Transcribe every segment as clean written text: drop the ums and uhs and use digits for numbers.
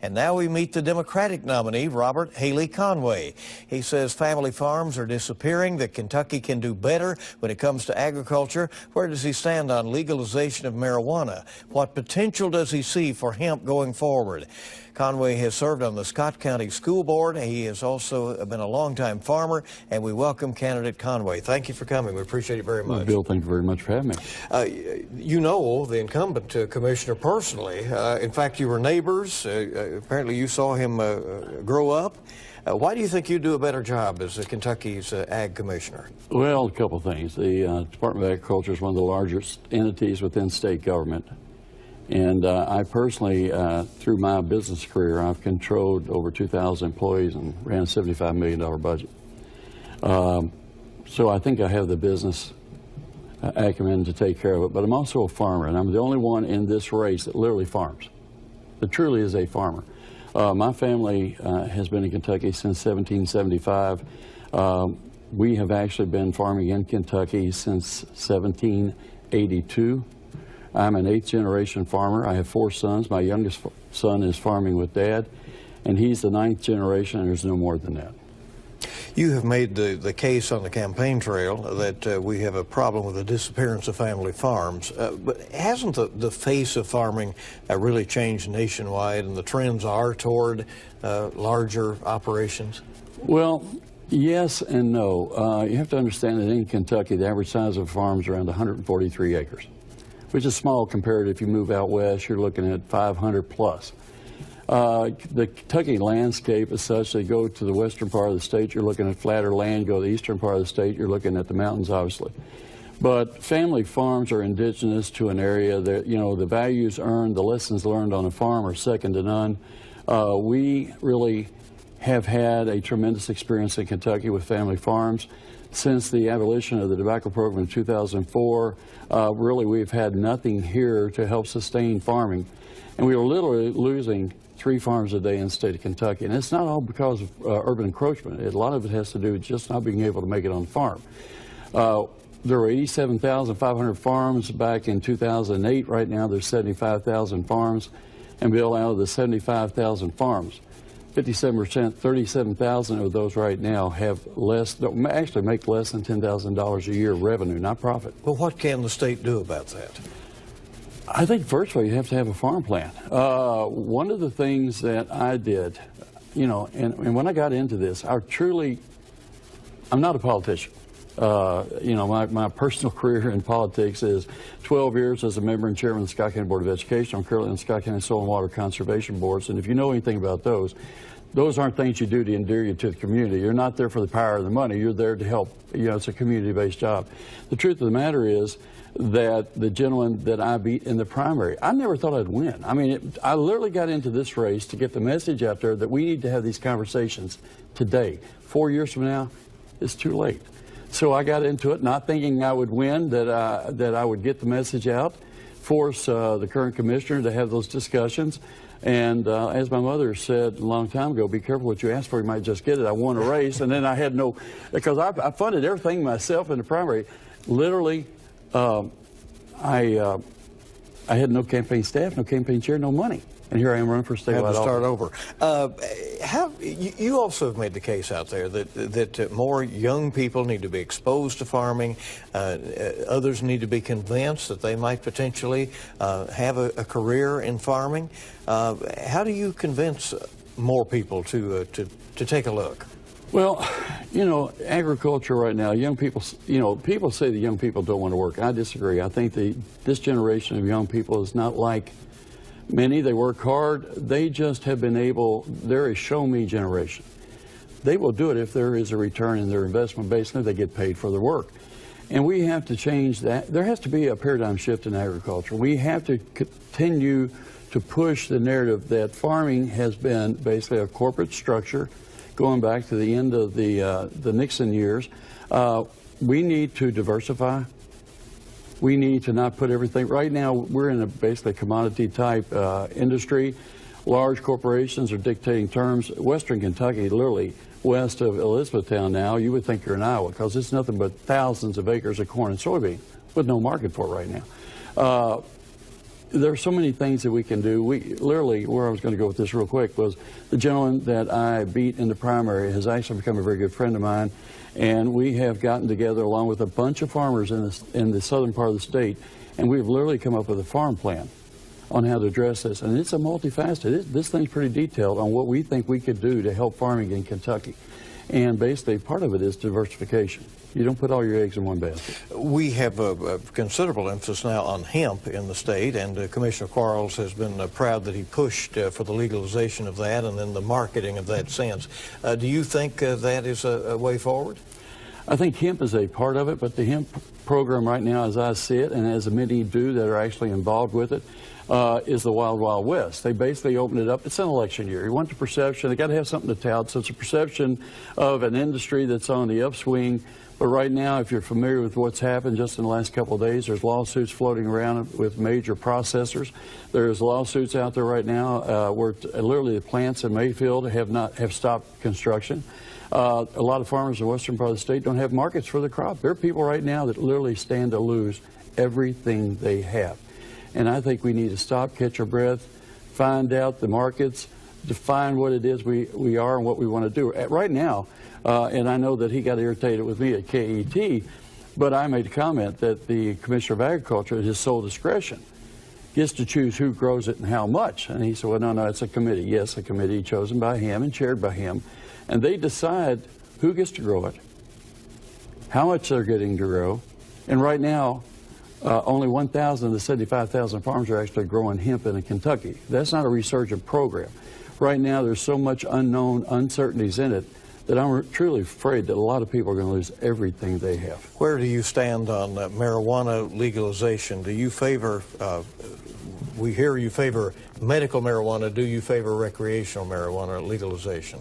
And now we meet the Democratic nominee, Robert Haley Conway. He says family farms are disappearing, that Kentucky can do better when it comes to agriculture. Where does he stand on legalization of marijuana? What potential does he see for hemp going forward? Conway has served on the Scott County School Board. He has also been a longtime farmer, and we welcome candidate Conway. Thank you for coming. We appreciate it very much. Well, Bill, thank you very much for having me. You know the incumbent commissioner personally. In fact, you were neighbors. Apparently you saw him grow up. Why do you think you'd do a better job as Kentucky's ag commissioner? Well, a couple of things. The Department of Agriculture is one of the largest entities within state government. And I personally, through my business career, I've controlled over 2,000 employees and ran a $75 million budget. So I think I have the business acumen to take care of it. But I'm also a farmer, and I'm the only one in this race that literally farms, that truly is a farmer. My family has been in Kentucky since 1775. We have actually been farming in Kentucky since 1782. I'm an 8th generation farmer. I have 4 sons. My youngest son is farming with Dad, and he's the 9th generation, and there's no more than that. You have made the case on the campaign trail that we have a problem with the disappearance of family farms, but hasn't the face of farming really changed nationwide, and the trends are toward larger operations? Well, yes and no. You have to understand that in Kentucky, the average size of farms is around 143 acres, which is small compared to if you move out west, you're looking at 500 plus. The Kentucky landscape is such that go to the western part of the state, you're looking at flatter land. Go to the eastern part of the state, you're looking at the mountains, obviously. But family farms are indigenous to an area that, you know, the values earned, the lessons learned on a farm are second to none. We really have had a tremendous experience in Kentucky with family farms. Since the abolition of the tobacco program in 2004, really we've had nothing here to help sustain farming. And we were literally losing 3 farms a day in the state of Kentucky. And it's not all because of urban encroachment. A lot of it has to do with just not being able to make it on the farm. There were 87,500 farms back in 2008. Right now there's 75,000 farms. And Bill, out of the 75,000 farms, 57%, 37,000 of those right now have less, actually make less than $10,000 a year revenue, not profit. Well, what can the state do about that? I think first of all, you have to have a farm plan. One of the things that I did, you know, and when I got into this, I'm not a politician. You know, my personal career in politics is 12 years as a member and chairman of the Scott County Board of Education. I'm currently on the Scott County Soil and Water Conservation Boards, and if you know anything about those aren't things you do to endear you to the community. You're not there for the power of the money. You're there to help. You know, it's a community-based job. The truth of the matter is that the gentleman that I beat in the primary, I never thought I'd win. I mean, I literally got into this race to get the message out there that we need to have these conversations today. 4 years from now, it's too late. So I got into it not thinking I would win, that I would get the message out, force the current commissioner to have those discussions. And as my mother said a long time ago, be careful what you ask for, you might just get it. I won a race, and then I had no, because I funded everything myself in the primary. Literally, I had no campaign staff, no campaign chair, no money. And here I am running for statewide office. Start over. You also have made the case out there that more young people need to be exposed to farming. Others need to be convinced that they might potentially have a career in farming. How do you convince more people to take a look? Well, you know, agriculture right now, young people, you know, people say that young people don't want to work. I disagree. I think this generation of young people is not like many. They work hard. They just have been able, they're a show-me generation. They will do it if there is a return in their investment base and if they get paid for their work. And we have to change that. There has to be a paradigm shift in agriculture. We have to continue to push the narrative that farming has been basically a corporate structure going back to the end of the Nixon years. We need to diversify. We need to not put everything. Right now, we're in a basically commodity type industry. Large corporations are dictating terms. Western Kentucky, literally west of Elizabethtown now, you would think you're in Iowa because it's nothing but thousands of acres of corn and soybean with no market for it right now. there are so many things that we can do. We literally, where I was going to go with this real quick was the gentleman that I beat in the primary has actually become a very good friend of mine, and we have gotten together along with a bunch of farmers in the southern part of the state, and we've literally come up with a farm plan on how to address this. And it's a multifaceted. This thing's pretty detailed on what we think we could do to help farming in Kentucky. And basically, part of it is diversification. You don't put all your eggs in one basket. We have a considerable emphasis now on hemp in the state, and Commissioner Quarles has been proud that he pushed for the legalization of that and then the marketing of that since. Do you think that is a way forward? I think hemp is a part of it, but the hemp program right now, as I see it, and as many do that are actually involved with it, is the Wild Wild West. They basically opened it up. It's an election year. You want the perception. They got to have something to tout. So it's a perception of an industry that's on the upswing. But right now, if you're familiar with what's happened just in the last couple of days, there's lawsuits floating around with major processors. There's lawsuits out there right now where literally the plants in Mayfield have stopped construction. A lot of farmers in the western part of the state don't have markets for their crop. There are people right now that literally stand to lose everything they have. And I think we need to stop, catch our breath, find out the markets, define what it is we are and what we want to do. Right now, and I know that he got irritated with me at KET, but I made a comment that the Commissioner of Agriculture, at his sole discretion, gets to choose who grows it and how much. And he said, well, no, it's a committee. Yes, a committee chosen by him and chaired by him. And they decide who gets to grow it, how much they're getting to grow. And right now, only 1,000 of the 75,000 farms are actually growing hemp in Kentucky. That's not a resurgent program. Right now, there's so much unknown uncertainties in it that I'm truly afraid that a lot of people are going to lose everything they have. Where do you stand on marijuana legalization? Do you favor, we hear you favor medical marijuana, do you favor recreational marijuana legalization?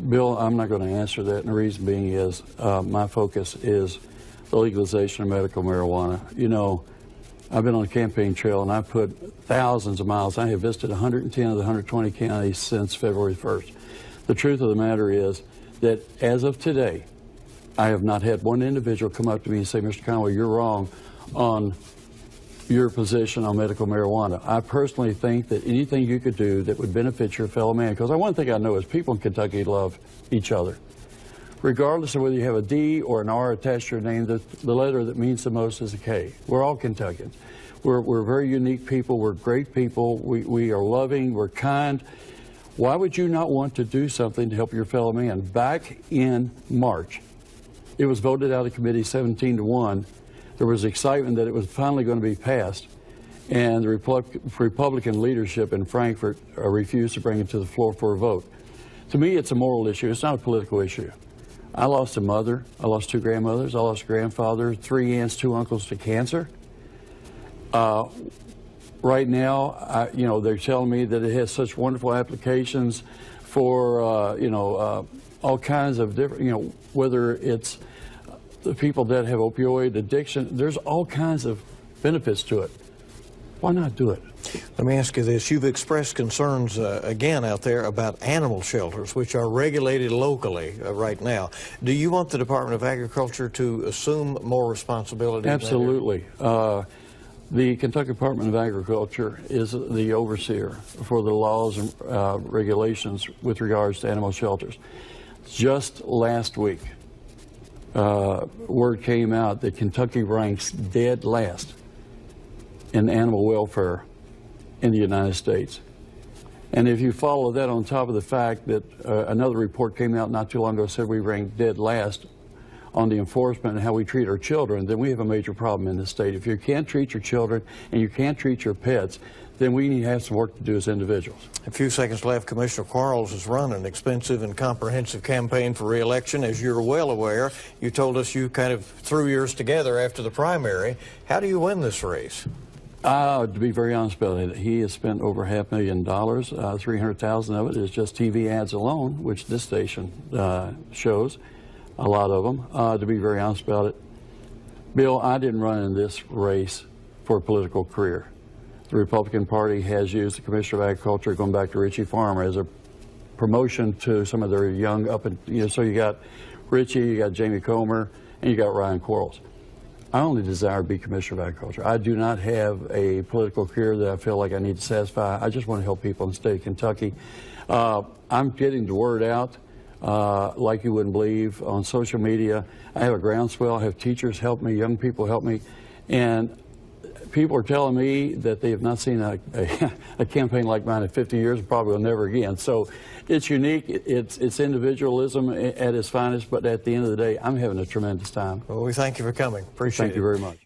Bill, I'm not going to answer that, and the reason being is my focus is the legalization of medical marijuana. You know, I've been on the campaign trail and I've put thousands of miles. I have visited 110 of the 120 counties since February 1st. The truth of the matter is that as of today, I have not had one individual come up to me and say, Mr. Conway, you're wrong on your position on medical marijuana. I personally think that anything you could do that would benefit your fellow man, because one thing I know is people in Kentucky love each other. Regardless of whether you have a D or an R attached to your name, the letter that means the most is a K. We're all Kentuckians. We're very unique people. We're great people. We are loving. We're kind. Why would you not want to do something to help your fellow man? Back in March, it was voted out of committee 17-1. There was excitement that it was finally going to be passed, and the Republican leadership in Frankfort refused to bring it to the floor for a vote. To me, it's a moral issue. It's not a political issue. I lost a mother, I lost 2 grandmothers, I lost a grandfather, 3 aunts, 2 uncles to cancer. Right now, they're telling me that it has such wonderful applications for, all kinds of different, whether it's the people that have opioid addiction, there's all kinds of benefits to it. Why not do it? Let me ask you this. You've expressed concerns again out there about animal shelters, which are regulated locally right now. Do you want the Department of Agriculture to assume more responsibility? Absolutely. The Kentucky Department of Agriculture is the overseer for the laws and regulations with regards to animal shelters. Just last week, word came out that Kentucky ranks dead last in animal welfare in the United States. And if you follow that on top of the fact that another report came out not too long ago said we ranked dead last on the enforcement and how we treat our children, then we have a major problem in this state. If you can't treat your children and you can't treat your pets, then we need to have some work to do as individuals. A few seconds left. Commissioner Quarles has run an expensive and comprehensive campaign for re-election. As you're well aware, you told us you kind of threw yours together after the primary. How do you win this race? To be very honest about it, he has spent over $500,000. 300,000 of it is just TV ads alone, which this station shows, a lot of them. To be very honest about it, Bill, I didn't run in this race for a political career. The Republican Party has used the Commissioner of Agriculture, going back to Richie Farmer, as a promotion to some of their young so you got Richie, you got Jamie Comer, and you got Ryan Quarles. I only desire to be Commissioner of Agriculture. I do not have a political career that I feel like I need to satisfy. I just want to help people in the state of Kentucky. I'm getting the word out like you wouldn't believe on social media. I have a groundswell. I have teachers help me, young people help me, and people are telling me that they have not seen a campaign like mine in 50 years, and probably will never again. So it's unique. It's individualism at its finest, but at the end of the day, I'm having a tremendous time. Well, we thank you for coming. Appreciate it. Thank you very much.